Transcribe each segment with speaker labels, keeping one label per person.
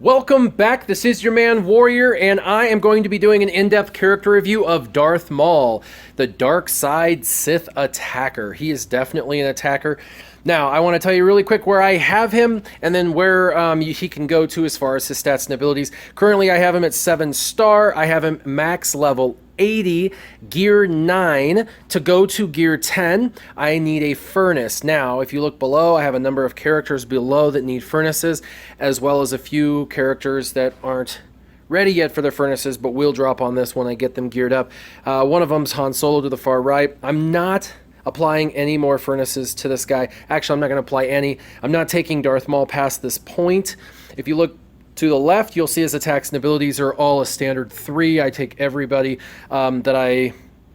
Speaker 1: Welcome back. This is your man Warrior, and I am going to be doing an in-depth character review of Darth Maul, the dark side Sith attacker. He is definitely an attacker. Now, I want to tell you really quick where I have him, and then where he can go to as far as his stats and abilities. Currently, I have him at 7-star. I have him max level 80, gear 9. To go to gear 10, I need a furnace. Now, if you look below, I have a number of characters below that need furnaces, as well as a few characters that aren't ready yet for their furnaces, but will drop on this when I get them geared up. One of them's Han Solo to the far right. I'm not applying any more furnaces to this guy. Actually, I'm not going to apply any. I'm not taking Darth Maul past this point. If you look to the left, you'll see his attacks and abilities are all a standard 3. I take everybody that I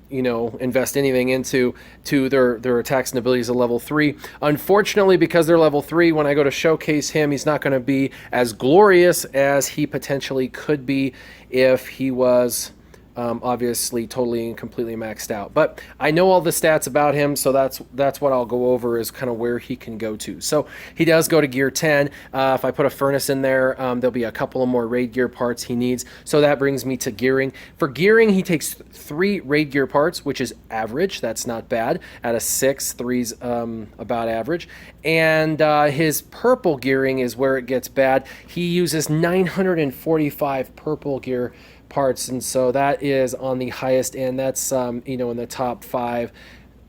Speaker 1: invest anything into to their attacks and abilities at level 3. Unfortunately, because they're level 3, when I go to showcase him, he's not going to be as glorious as he potentially could be if he was obviously totally and completely maxed out. But I know all the stats about him, so that's what I'll go over, is kind of where he can go to. So he does go to gear 10. If I put a furnace in there, there'll be a couple of more raid gear parts he needs. So that brings me to gearing. For gearing, he takes 3 raid gear parts, which is average. That's not bad. At a 6, 3's about average. And his purple gearing is where it gets bad. He uses 945 purple gear parts, and so that is on the highest end. That's in the top 5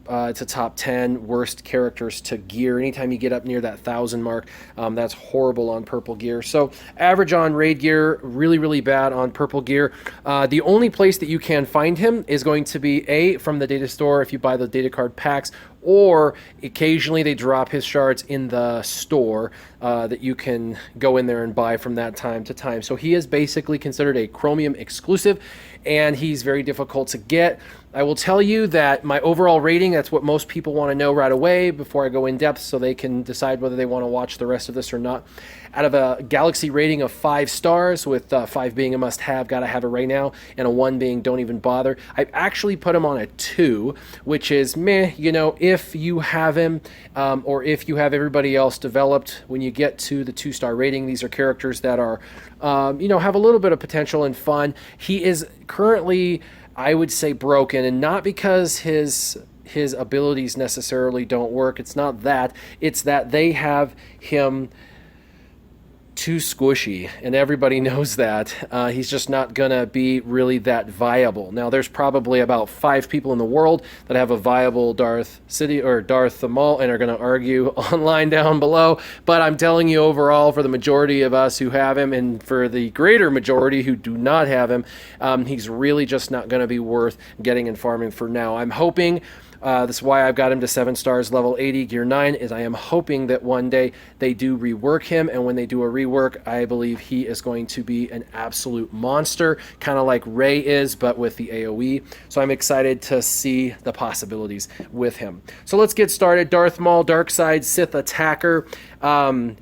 Speaker 1: to top 10 worst characters to gear. Anytime you get up near that 1,000 mark, that's horrible on purple gear. So average on raid gear, really bad on purple gear. The only place that you can find him is going to be from the data store if you buy the data card packs, or occasionally they drop his shards in the store that you can go in there and buy from that time to time. So he is basically considered a Chromium exclusive, and he's very difficult to get. I will tell you that my overall rating, that's what most people want to know right away before I go in depth so they can decide whether they want to watch the rest of this or not. Out of a galaxy rating of 5 stars, with 5 being a must-have, gotta have it right now, and a 1 being don't even bother, I've actually put him on a 2, which is meh, if you have him, or if you have everybody else developed. When you get to the 2-star rating, these are characters that are, have a little bit of potential and fun. He is currently, I would say, broken, and not because his abilities necessarily don't work. It's not that. It's that they have him too squishy, and everybody knows that. He's just not gonna be really that viable. Now, there's probably about 5 people in the world that have a viable Darth Maul and are gonna argue online down below, but I'm telling you, overall, for the majority of us who have him, and for the greater majority who do not have him, he's really just not gonna be worth getting and farming for now. I'm hoping, this is why I've got him to 7 stars, level 80, gear 9, is I am hoping that one day they do rework him, and when they do a rework, I believe he is going to be an absolute monster, kind of like Rey is, but with the AoE. So I'm excited to see the possibilities with him. So let's get started. Darth Maul, dark side Sith attacker.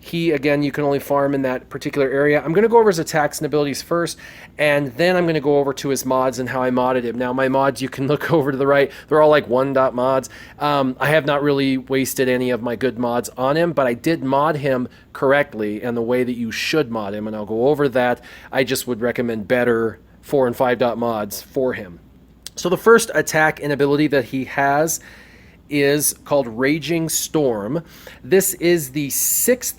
Speaker 1: He, again, you can only farm in that particular area. I'm going to go over his attacks and abilities first, and then I'm going to go over to his mods and how I modded him. Now, my mods, you can look over to the right. They're all like 1-dot mods. I have not really wasted any of my good mods on him, but I did mod him correctly and the way that you should mod him, and I'll go over that. I just would recommend better 4- and 5-dot mods for him. So the first attack and ability that he has is called Raging Storm. This is the 6th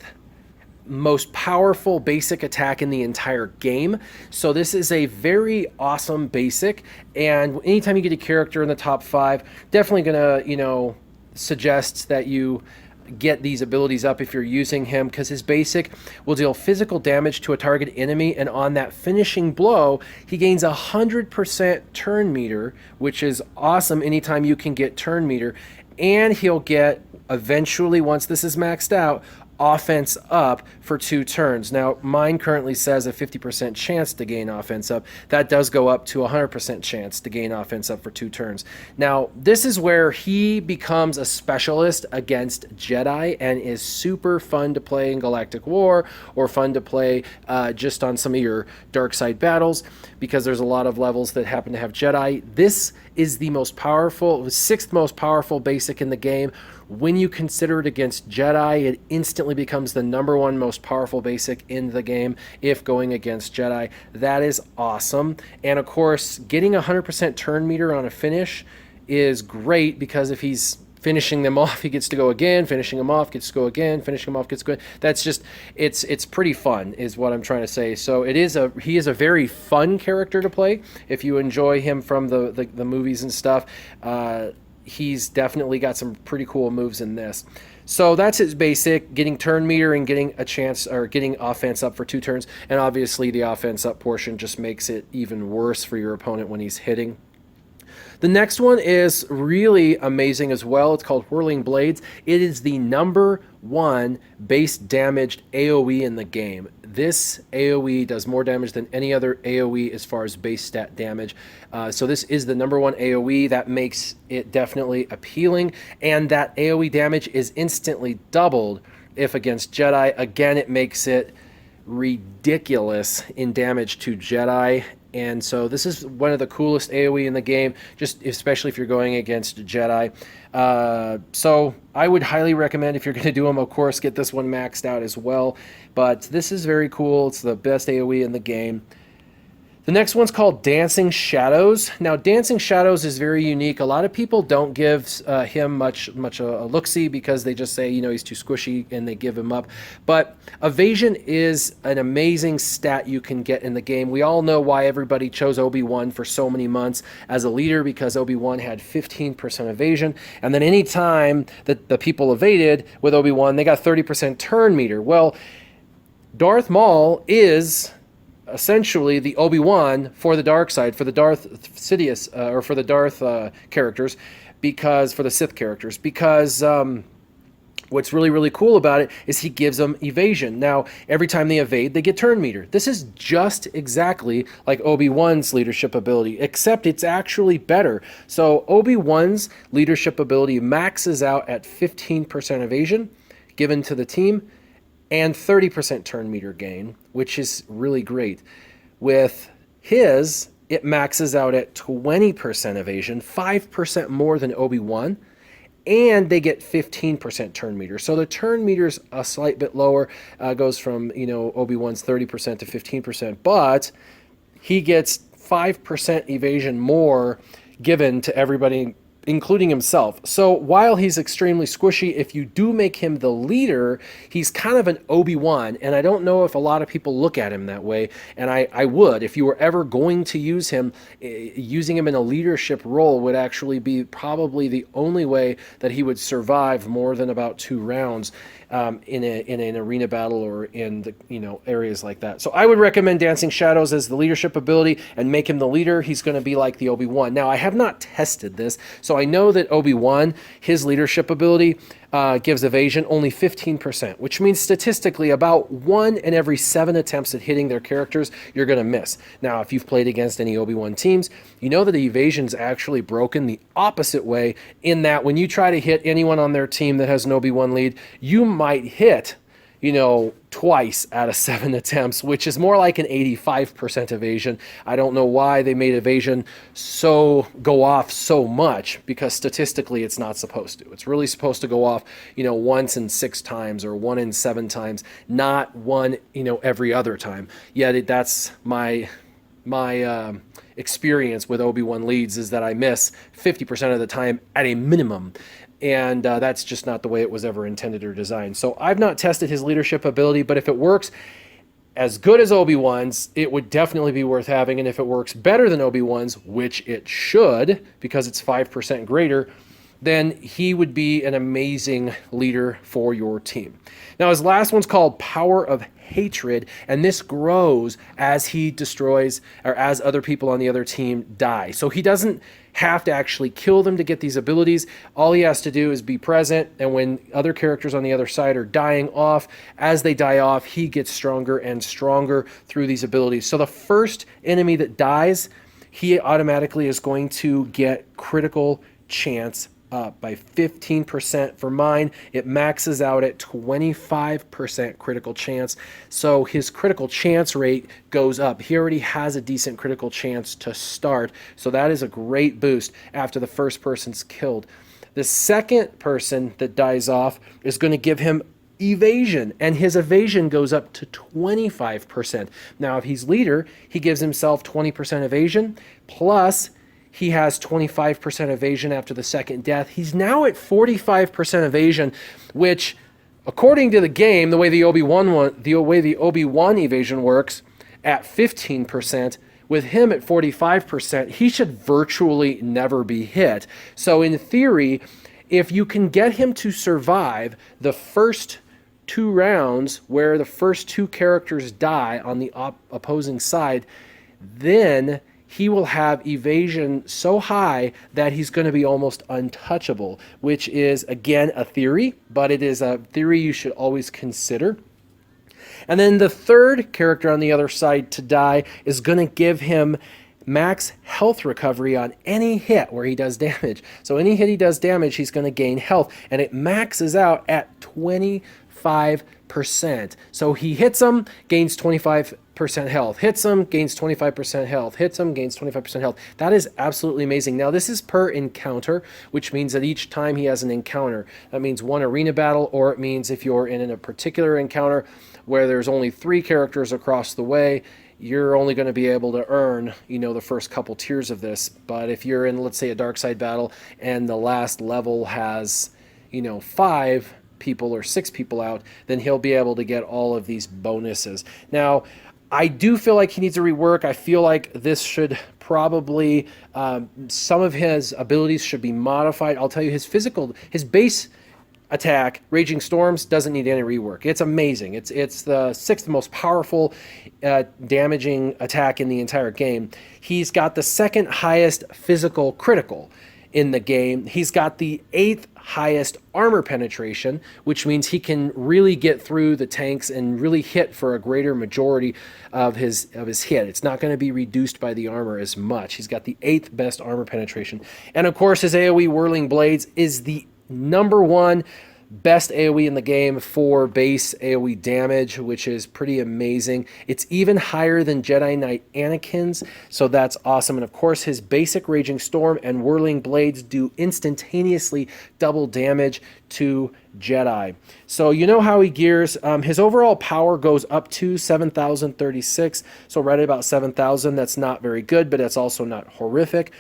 Speaker 1: most powerful basic attack in the entire game. So this is a very awesome basic, and anytime you get a character in the top 5, definitely gonna, suggest that you get these abilities up if you're using him, because his basic will deal physical damage to a target enemy, and on that finishing blow, he gains 100% turn meter, which is awesome anytime you can get turn meter, and he'll get, eventually, once this is maxed out, offense up for 2 turns. Now, mine currently says a 50% chance to gain offense up. That does go up to 100% chance to gain offense up for 2 turns. Now, this is where he becomes a specialist against Jedi and is super fun to play in Galactic War, or fun to play just on some of your dark side battles, because there's a lot of levels that happen to have Jedi. This is the most powerful, 6th most powerful basic in the game. When you consider it against Jedi, it instantly becomes the number one most powerful basic in the game if going against Jedi. That is awesome. And of course, getting 100% turn meter on a finish is great, because if he's finishing them off, he gets to go again, finishing them off, gets to go again, finishing them off, gets to go. That's just, it's pretty fun is what I'm trying to say. So he is a very fun character to play. If you enjoy him from the movies and stuff, he's definitely got some pretty cool moves in this. So that's his basic, getting turn meter and getting a chance, or getting offense up for 2 turns. And obviously the offense up portion just makes it even worse for your opponent when he's hitting. The next one is really amazing as well. It's called Whirling Blades. It is the number 1 base damaged AoE in the game. This AoE does more damage than any other AoE as far as base stat damage. So this is the number 1 AoE. That makes it definitely appealing. And that AoE damage is instantly doubled if against Jedi. Again, it makes it ridiculous in damage to Jedi. And so this is one of the coolest AoE in the game, just especially if you're going against Jedi. So I would highly recommend, if you're going to do them, of course, get this one maxed out as well. But this is very cool. It's the best AoE in the game. The next one's called Dancing Shadows. Now, Dancing Shadows is very unique. A lot of people don't give him much a look-see, because they just say, he's too squishy, and they give him up. But evasion is an amazing stat you can get in the game. We all know why everybody chose Obi-Wan for so many months as a leader, because Obi-Wan had 15% evasion. And then any time that the people evaded with Obi-Wan, they got 30% turn meter. Well, Darth Maul is essentially the Obi-Wan for the dark side, for the Darth Sidious, or for the Darth characters, because for the Sith characters, because what's really, really cool about it is he gives them evasion. Now, every time they evade, they get turn meter. This is just exactly like Obi-Wan's leadership ability, except it's actually better. So Obi-Wan's leadership ability maxes out at 15% evasion given to the team, and 30% turn meter gain, which is really great. With his, it maxes out at 20% evasion, 5% more than Obi-Wan, and they get 15% turn meter. So the turn meter's a slight bit lower, goes from, Obi-Wan's 30% to 15%, but he gets 5% evasion more given to everybody, including himself. So while he's extremely squishy, if you do make him the leader, he's kind of an Obi-Wan, and I don't know if a lot of people look at him that way, and I would. If you were ever going to use him, using him in a leadership role would actually be probably the only way that he would survive more than about 2 rounds in an arena battle, or in the areas like that. So I would recommend Dancing Shadows as the leadership ability and make him the leader. He's going to be like the Obi-Wan. Now, I have not tested this, so I know that Obi-Wan, his leadership ability gives evasion only 15%, which means statistically about 1 in every 7 attempts at hitting their characters, you're going to miss. Now, if you've played against any Obi-Wan teams, you know that the evasion's actually broken the opposite way, in that when you try to hit anyone on their team that has an Obi-Wan lead, you might hit, twice out of 7 attempts, which is more like an 85% evasion. I don't know why they made evasion go off so much, because statistically it's not supposed to. It's really supposed to go off, once in 6 times, or 1 in 7 times, not 1, every other time. Yet that's my experience with Obi-Wan leads, is that I miss 50% of the time at a minimum. And that's just not the way it was ever intended or designed. So I've not tested his leadership ability, but if it works as good as Obi-Wan's, it would definitely be worth having. And if it works better than Obi-Wan's, which it should, because it's 5% greater, then he would be an amazing leader for your team. Now, his last one's called Power of Hatred, and this grows as he destroys, or as other people on the other team die. So he doesn't have to actually kill them to get these abilities. All he has to do is be present, and when other characters on the other side are dying off, as they die off, he gets stronger and stronger through these abilities. So the first enemy that dies, he automatically is going to get critical chance up by 15%. For mine, it maxes out at 25% critical chance. So his critical chance rate goes up. He already has a decent critical chance to start. So that is a great boost after the first person's killed. The second person that dies off is going to give him evasion, and his evasion goes up to 25%. Now, if he's leader, he gives himself 20% evasion, plus he has 25% evasion after the second death. He's now at 45% evasion, which, according to the game, the way the Obi-Wan evasion works, at 15%, with him at 45%, he should virtually never be hit. So in theory, if you can get him to survive the first 2 rounds where the first 2 characters die on the opposing side, then he will have evasion so high that he's going to be almost untouchable, which is, again, a theory, but it is a theory you should always consider. And then the third character on the other side to die is going to give him max health recovery on any hit where he does damage. So any hit he does damage, he's going to gain health, and it maxes out at 25%. So he hits him, gains 25% health, hits him, gains 25% health, hits him, gains 25% health. That is absolutely amazing. Now, this is per encounter, which means that each time he has an encounter, that means one arena battle, or it means if you're in a particular encounter where there's only 3 characters across the way, you're only going to be able to earn, the first couple tiers of this. But if you're in, let's say, a dark side battle and the last level has, 5 people or 6 people out, then he'll be able to get all of these bonuses. Now, I do feel like he needs a rework. I feel like this should probably, some of his abilities should be modified. I'll tell you, his base attack, Raging Storms, doesn't need any rework. It's amazing. It's the 6th most powerful damaging attack in the entire game. He's got the 2nd highest physical critical in the game. He's got the 8th highest armor penetration, which means he can really get through the tanks and really hit for a greater majority of his hit. It's not going to be reduced by the armor as much. He's got the 8th best armor penetration. And of course, his AoE Whirling Blades is the number 1 best AoE in the game for base AoE damage, which is pretty amazing. It's even higher than Jedi Knight Anakin's, so that's awesome. And of course, his basic Raging Storm and Whirling Blades do instantaneously double damage to Jedi. So you know how he gears. His overall power goes up to 7,036, so right at about 7,000. That's not very good, but that's also not horrific.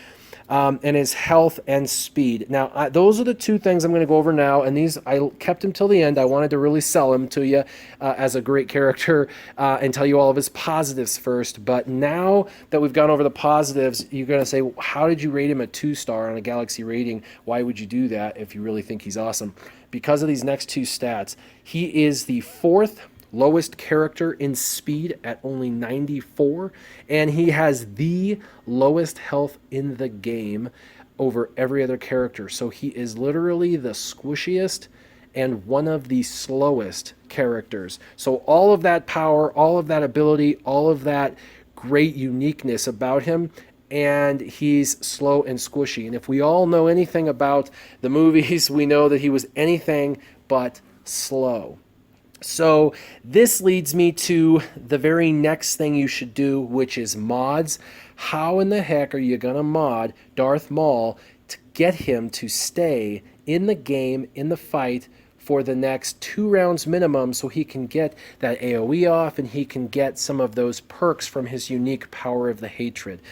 Speaker 1: And his health and speed. Now, those are the 2 things I'm going to go over now, and these I kept him till the end. I wanted to really sell him to you as a great character and tell you all of his positives first. But now that we've gone over the positives, you're going to say, how did you rate him a 2-star on a Galaxy rating? Why would you do that if you really think he's awesome? Because of these next 2 stats. He is the 4th lowest character in speed at only 94, and he has the lowest health in the game over every other character. So he is literally the squishiest and one of the slowest characters. So all of that power, all of that ability, all of that great uniqueness about him, and he's slow and squishy. And if we all know anything about the movies, we know that he was anything but slow. So this leads me to the very next thing you should do, which is mods. How in the heck are you going to mod Darth Maul to get him to stay in the game, in the fight, for the next 2 rounds minimum, so he can get that AoE off and he can get some of those perks from his unique Power of the Hatred?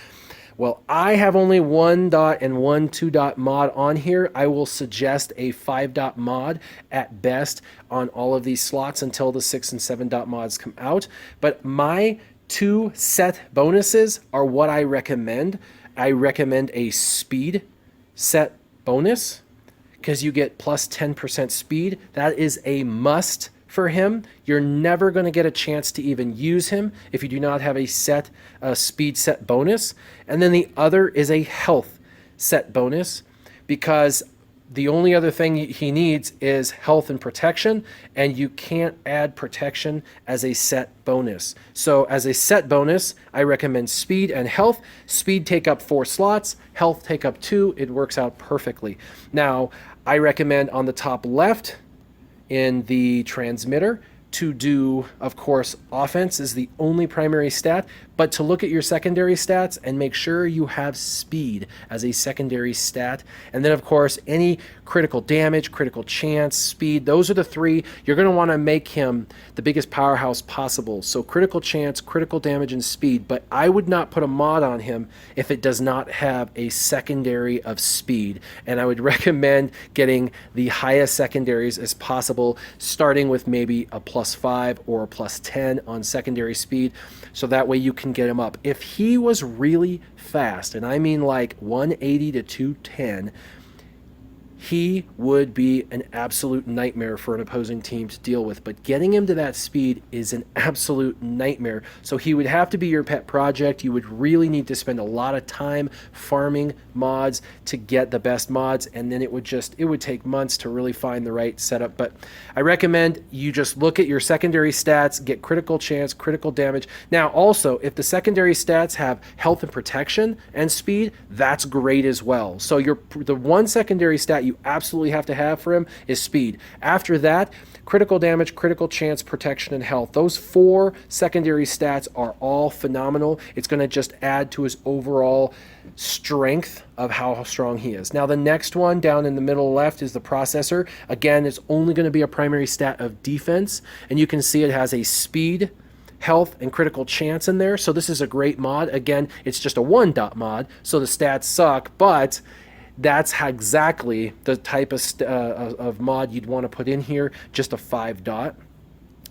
Speaker 1: Well, I have only 1 dot and 1 2 dot mod on here. I will suggest a 5 dot mod at best on all of these slots until the 6 and 7 dot mods come out. But my 2 set bonuses are what I recommend. I recommend a speed set bonus because you get plus 10% speed. That is a must for him. You're never going to get a chance to even use him if you do not have a speed set bonus. And then the other is a health set bonus, because the only other thing he needs is health and protection, and you can't add protection as a set bonus. So as a set bonus, I recommend speed and health. Speed take up 4 slots, health take up 2. It works out perfectly. Now, I recommend on the top left in the transmitter to do, of course, offense is the only primary stat, but to look at your secondary stats and make sure you have speed as a secondary stat. And then, of course, any critical damage, critical chance, speed, those are the three. You're going to want to make him the biggest powerhouse possible. So critical chance, critical damage, and speed, but I would not put a mod on him if it does not have a secondary of speed. And I would recommend getting the highest secondaries as possible, starting with maybe a +5 or a +10 on secondary speed, so that way you can get him up. If he was really fast, and I mean like 180 to 210, he would be an absolute nightmare for an opposing team to deal with. But getting him to that speed is an absolute nightmare. So he would have to be your pet project. You would really need to spend a lot of time farming mods to get the best mods, and then it would take months to really find the right setup. But I recommend you just look at your secondary stats, get critical chance, critical damage. Now also, if the secondary stats have health and protection and speed, that's great as well. So the one secondary stat you absolutely have to have for him is speed. After that, critical damage, critical chance, protection, and health. Those 4 secondary stats are all phenomenal. It's going to just add to his overall strength of how strong he is. Now the next one down in the middle left is the processor. Again, it's only going to be a primary stat of defense, and you can see it has a speed, health, and critical chance in there. So this is a great mod. Again, it's just a 1-dot mod, so the stats suck, but that's exactly the type of mod you'd want to put in here, just a 5-dot.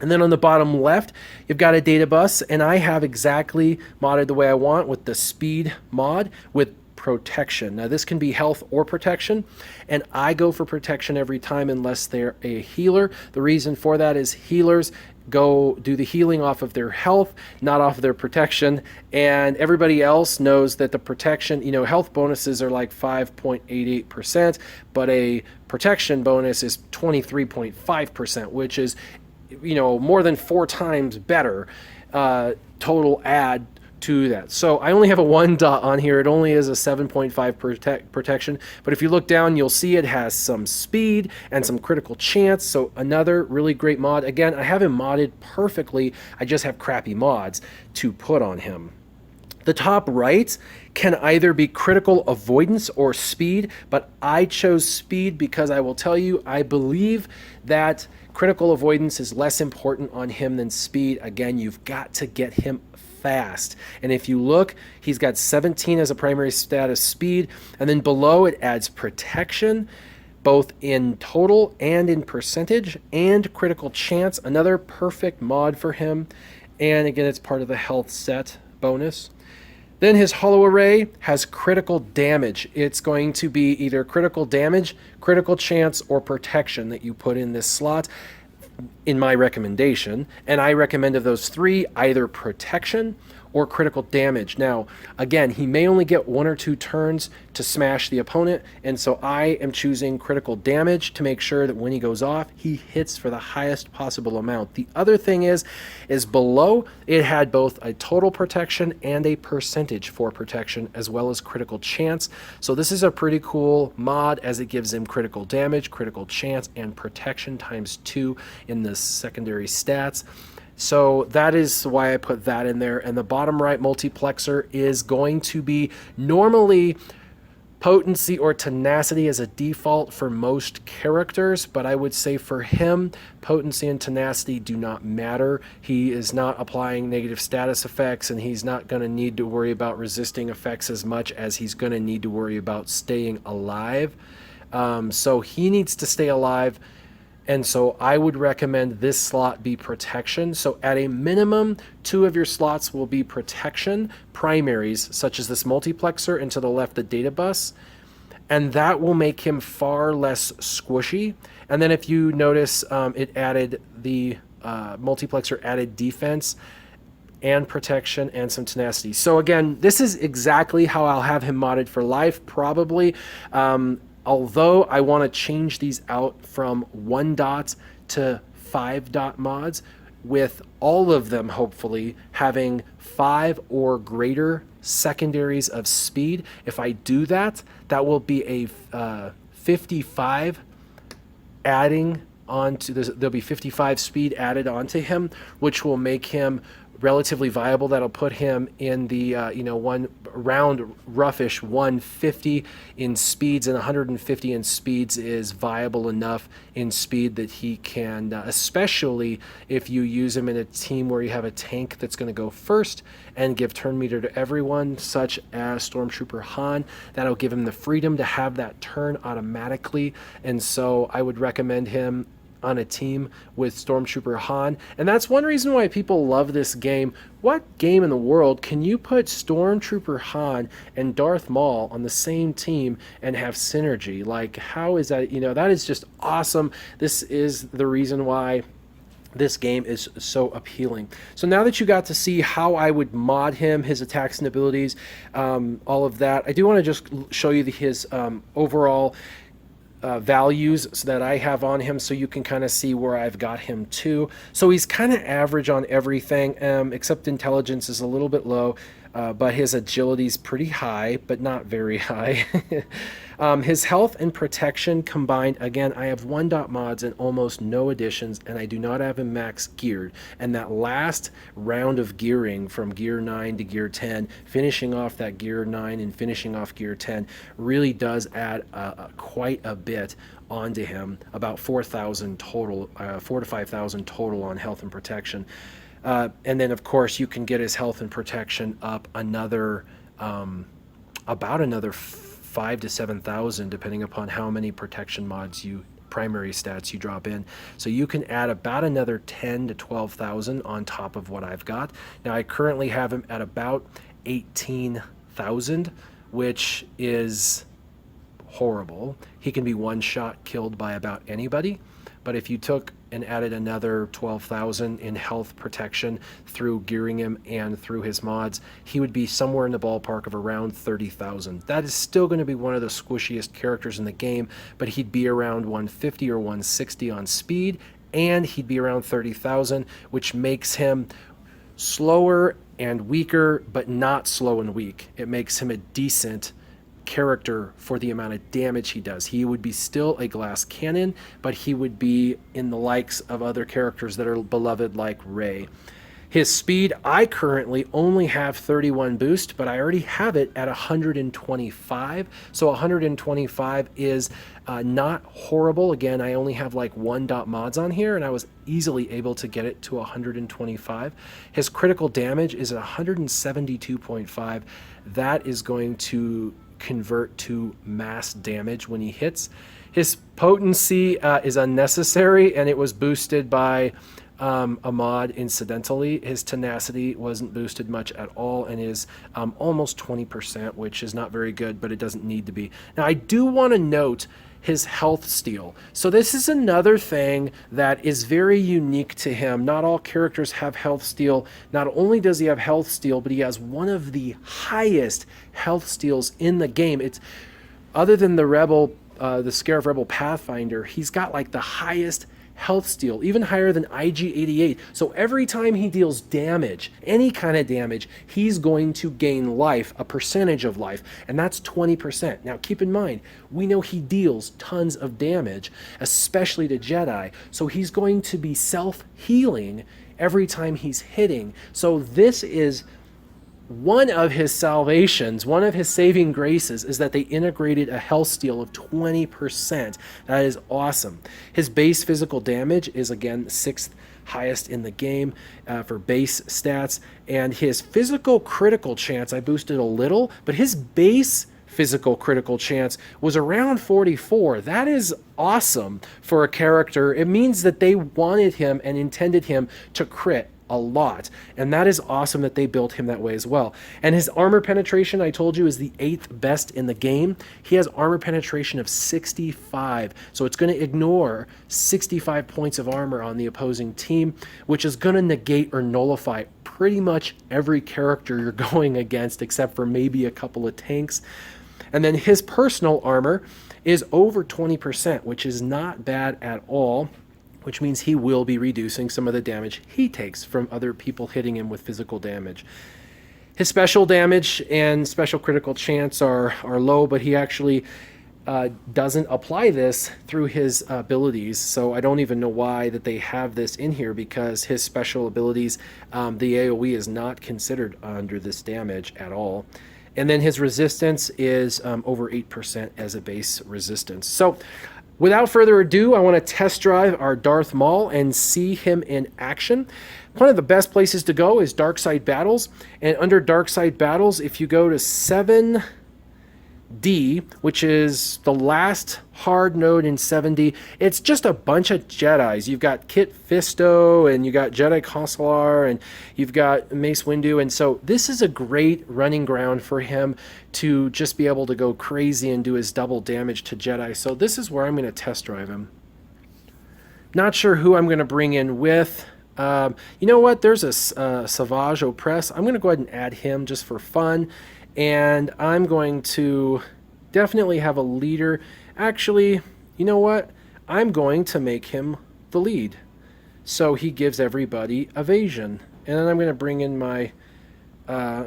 Speaker 1: And then on the bottom left, you've got a data bus, and I have exactly modded the way I want with the speed mod with protection. Now this can be health or protection, and I go for protection every time unless they're a healer. The reason for that is healers go do the healing off of their health, not off of their protection, and everybody else knows that the protection, health bonuses are like 5.88%, but a protection bonus is 23.5%, which is more than 4 times better total add to that. So I only have a 1-dot on here. It only is a 7.5 protection, but if you look down, you'll see it has some speed and some critical chance. So another really great mod. Again, I have him modded perfectly. I just have crappy mods to put on him. The top right can either be critical avoidance or speed, but I chose speed because I will tell you, I believe that critical avoidance is less important on him than speed. Again, you've got to get him fast. And if you look, he's got 17 as a primary stat of speed, and then below it adds protection, both in total and in percentage, and critical chance, another perfect mod for him. And again, it's part of the health set bonus. Then his hollow array has critical damage. It's going to be either critical damage, critical chance, or protection that you put in this slot in my recommendation. And I recommend of those 3, either protection or critical damage. Now, again, he may only get 1 or 2 turns to smash the opponent, and so I am choosing critical damage to make sure that when he goes off, he hits for the highest possible amount. The other thing is below, it had both a total protection and a percentage for protection, as well as critical chance. So this is a pretty cool mod, as it gives him critical damage, critical chance, and protection ×2 in the secondary stats. So that is why I put that in there. And the bottom right multiplexer is going to be normally potency or tenacity as a default for most characters, but I would say for him, potency and tenacity do not matter. He is not applying negative status effects, and he's not going to need to worry about resisting effects as much as he's going to need to worry about staying alive. So he needs to stay alive. And so I would recommend this slot be protection. So at a minimum, 2 of your slots will be protection primaries, such as this multiplexer, and to the left, the data bus. And that will make him far less squishy. And then if you notice, it added the multiplexer added defense and protection and some tenacity. So again, this is exactly how I'll have him modded for life, probably. Although I want to change these out from 1-dot to 5-dot mods, with all of them hopefully having 5 or greater secondaries of speed. If I do that, that will be a 55 adding onto this. There'll be 55 speed added onto him, which will make him relatively viable. That'll put him in the one round roughish 150 in speeds, and 150 in speeds is viable enough in speed that he can, especially if you use him in a team where you have a tank that's going to go first and give turn meter to everyone, such as Stormtrooper Han. That'll give him the freedom to have that turn automatically, and so I would recommend him on a team with Stormtrooper Han. And that's one reason why people love this game. What game in the world can you put Stormtrooper Han and Darth Maul on the same team and have synergy? Like, how is that? That is just awesome. This is the reason why this game is so appealing. So now that you got to see how I would mod him, his attacks and abilities, all of that, I do want to just show you his overall values so that I have on him, so you can kind of see where I've got him to. So he's kind of average on everything, except intelligence is a little bit low, but his agility is pretty high, but not very high. His health and protection combined, again, I have 1 mods and almost no additions, and I do not have him max geared. And that last round of gearing from gear 9 to gear 10, finishing off that gear 9 and finishing off gear 10, really does add quite a bit onto him, about 4,000 total, 4 to 5,000 total on health and protection. And then, of course, you can get his health and protection up another, about another 5 to 7,000, depending upon how many protection mods primary stats you drop in. So you can add about another 10 to 12,000 on top of what I've got. Now I currently have him at about 18,000, which is horrible. He can be one shot killed by about anybody. But if you took and added another 12,000 in health protection through gearing him and through his mods, he would be somewhere in the ballpark of around 30,000. That is still going to be one of the squishiest characters in the game, but he'd be around 150 or 160 on speed, and he'd be around 30,000, which makes him slower and weaker, but not slow and weak. It makes him a decent character for the amount of damage he does. He would be still a glass cannon, but he would be in the likes of other characters that are beloved like Rey. His speed, I currently only have 31 boost, but I already have it at 125. So 125 is not horrible. Again, I only have like 1 mods on here, and I was easily able to get it to 125. His critical damage is at 172.5. That is going to convert to mass damage when he hits. His potency is unnecessary, and it was boosted by a mod incidentally. His tenacity wasn't boosted much at all, and is almost 20%, which is not very good, but it doesn't need to be. Now I do want to note his health steal. So this is another thing that is very unique to him. Not all characters have health steal. Not only does he have health steal, but he has one of the highest health steals in the game. It's other than the Rebel, the Scarif Rebel Pathfinder, he's got like the highest health steal, even higher than IG-88. So every time he deals damage, any kind of damage, he's going to gain life, a percentage of life, and that's 20%. Now keep in mind, we know he deals tons of damage, especially to Jedi, so he's going to be self-healing every time he's hitting. So this is one of his salvations, one of his saving graces, is that they integrated a health steal of 20%. That is awesome. His base physical damage is, again, 6th highest in the game for base stats. And his physical critical chance, I boosted a little, but his base physical critical chance was around 44. That is awesome for a character. It means that they wanted him and intended him to crit a lot, and that is awesome that they built him that way as well. And his armor penetration, I told you, is the 8th best in the game. He has armor penetration of 65, so it's going to ignore 65 points of armor on the opposing team, which is going to negate or nullify pretty much every character you're going against, except for maybe a couple of tanks. And then his personal armor is over 20%, which is not bad at all, which means he will be reducing some of the damage he takes from other people hitting him with physical damage. His special damage and special critical chance are low, but he actually doesn't apply this through his abilities, so I don't even know why that they have this in here, because his special abilities, the AoE is not considered under this damage at all. And then his resistance is over 8% as a base resistance. So without further ado, I want to test drive our Darth Maul and see him in action. One of the best places to go is Dark Side Battles, and under Dark Side Battles, if you go to 7D, which is the last hard node in 7D, it's just a bunch of Jedis. You've got Kit Fisto, and you got Jedi Consular, and you've got Mace Windu, and so this is a great running ground for him to just be able to go crazy and do his double damage to Jedi. So this is where I'm going to test drive him. Not sure who I'm going to bring in with. You know what? There's a Savage Opress. I'm going to go ahead and add him just for fun. And I'm going to definitely have a leader. Actually, you know what? I'm going to make him the lead, so he gives everybody evasion. And then I'm going to bring in my... I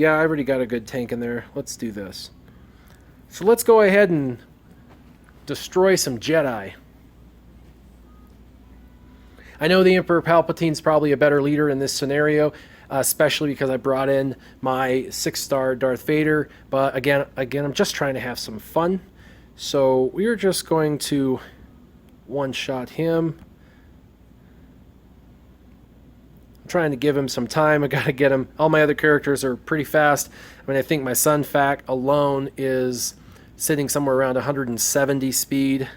Speaker 1: already got a good tank in there. Let's do this. So let's go ahead and destroy some Jedi. I know the Emperor Palpatine's probably a better leader in this scenario, especially because I brought in my 6-star Darth Vader. But again, I'm just trying to have some fun. So we're just going to one-shot him. I'm trying to give him some time. I got to get him. All my other characters are pretty fast. I mean, I think my Sun Fac alone is sitting somewhere around 170 speed.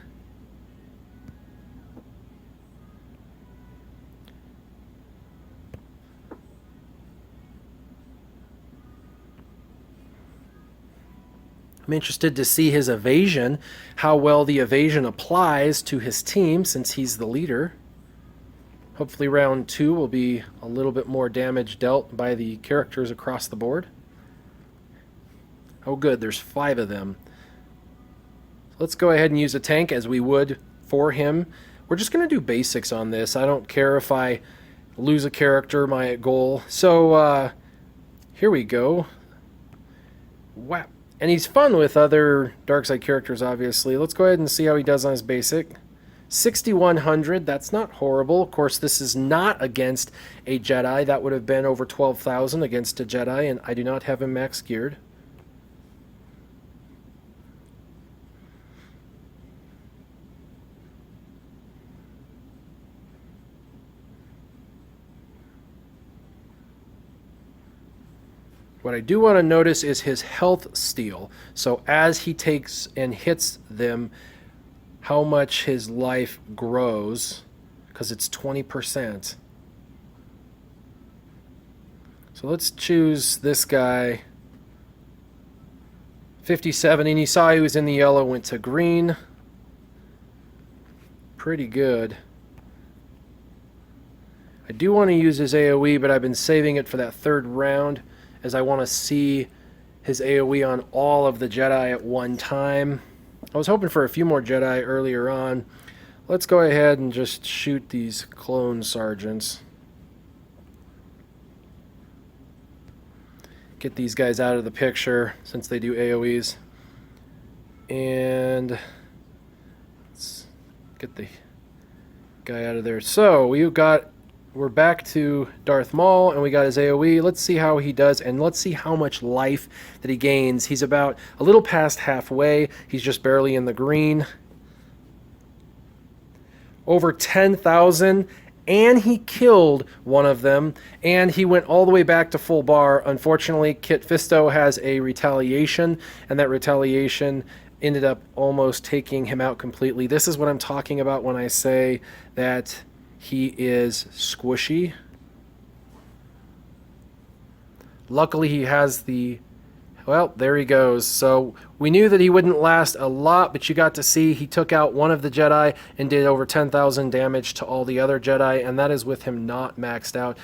Speaker 1: I'm interested to see his evasion, how well the evasion applies to his team since he's the leader. Hopefully round 2 will be a little bit more damage dealt by the characters across the board. Oh good, there's 5 of them. Let's go ahead and use a tank as we would for him. We're just going to do basics on this. I don't care if I lose a character, my goal. So here we go. Wow. And he's fun with other Darkside characters, obviously. Let's go ahead and see how he does on his basic. 6,100, that's not horrible. Of course, this is not against a Jedi. That would have been over 12,000 against a Jedi, and I do not have him max geared. What I do want to notice is his health steal. So as he takes and hits them, how much his life grows, because it's 20%. So let's choose this guy. 57, and you saw he was in the yellow, went to green. Pretty good. I do want to use his AoE, but I've been saving it for that 3rd round, as I want to see his AoE on all of the Jedi at one time. I was hoping for a few more Jedi earlier on. Let's go ahead and just shoot these clone sergeants. Get these guys out of the picture since they do AoEs. And let's get the guy out of there. So we're back to Darth Maul, and we got his AoE. Let's see how he does, and let's see how much life that he gains. He's about a little past halfway. He's just barely in the green. Over 10,000, and he killed one of them, and he went all the way back to full bar. Unfortunately, Kit Fisto has a retaliation, and that retaliation ended up almost taking him out completely. This is what I'm talking about when I say that he is squishy. Luckily, he has the... Well, there he goes. So we knew that he wouldn't last a lot, but you got to see he took out one of the Jedi and did over 10,000 damage to all the other Jedi, and that is with him not maxed out.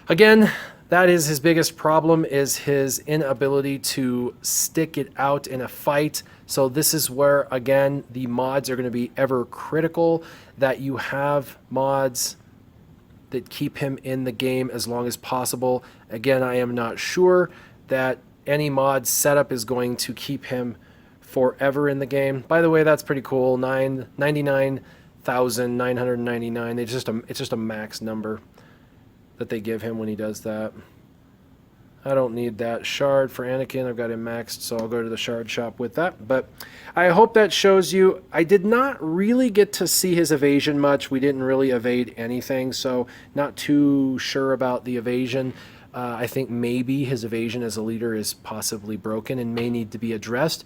Speaker 1: Again, that is his biggest problem, is his inability to stick it out in a fight. So this is where, again, the mods are going to be ever critical, that you have mods that keep him in the game as long as possible. Again, I am not sure that any mod setup is going to keep him forever in the game. By the way, that's pretty cool. 99,999. It's just a max number that they give him when he does that. I don't need that shard for Anakin. I've got him maxed, so I'll go to the shard shop with that. But I hope that shows you. I did not really get to see his evasion much. We didn't really evade anything, so not too sure about the evasion. I think maybe his evasion as a leader is possibly broken and may need to be addressed.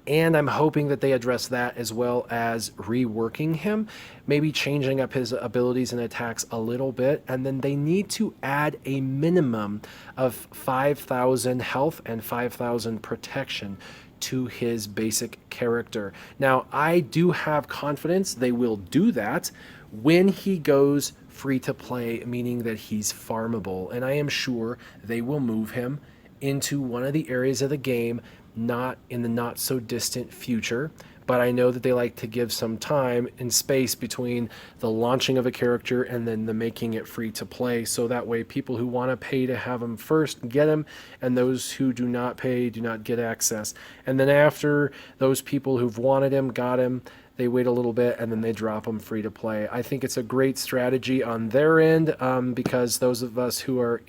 Speaker 1: And I'm hoping that they address that as well as reworking him, maybe changing up his abilities and attacks a little bit. And then they need to add a minimum of 5,000 health and 5,000 protection to his basic character. Now, I do have confidence they will do that when he goes free to play, meaning that he's farmable. And I am sure they will move him into one of the areas of the game, not in the not so distant future, but I know that they like to give some time and space between the launching of a character and then the making it free to play, so that way people who want to pay to have him first get him, and those who do not pay do not get access. And then after those people who've wanted him got him, they wait a little bit and then they drop them free to play. I think it's a great strategy on their end, because those of us who are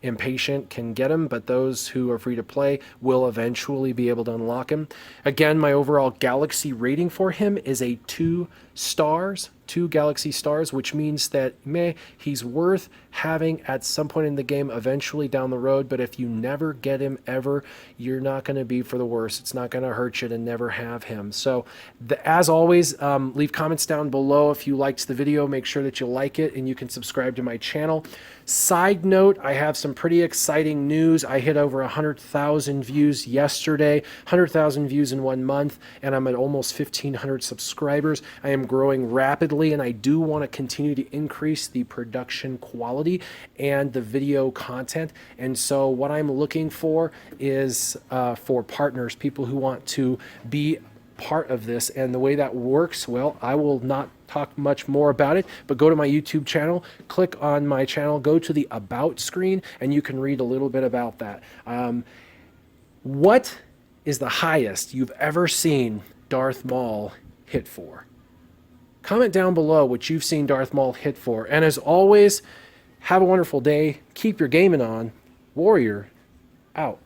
Speaker 1: impatient can get him, but those who are free to play will eventually be able to unlock him. Again, my overall galaxy rating for him is a 2 stars, 2 galaxy stars, which means that he's worth having at some point in the game eventually down the road, but if you never get him ever, you're not going to be for the worse. It's not going to hurt you to never have him. So as always, leave comments down below if you liked the video. Make sure that you like it and you can subscribe to my channel. Side note, I have some pretty exciting news. I hit over 100,000 views yesterday, 100,000 views in 1 month, and I'm at almost 1,500 subscribers. I am growing rapidly, and I do want to continue to increase the production quality and the video content. And so what I'm looking for is for partners, people who want to be part of this. And the way that works, well, I will not talk much more about it, but go to my YouTube channel, click on my channel, go to the About screen, and you can read a little bit about that. What is the highest you've ever seen Darth Maul hit for? Comment down below what you've seen Darth Maul hit for. And as always, have a wonderful day. Keep your gaming on. Warrior out.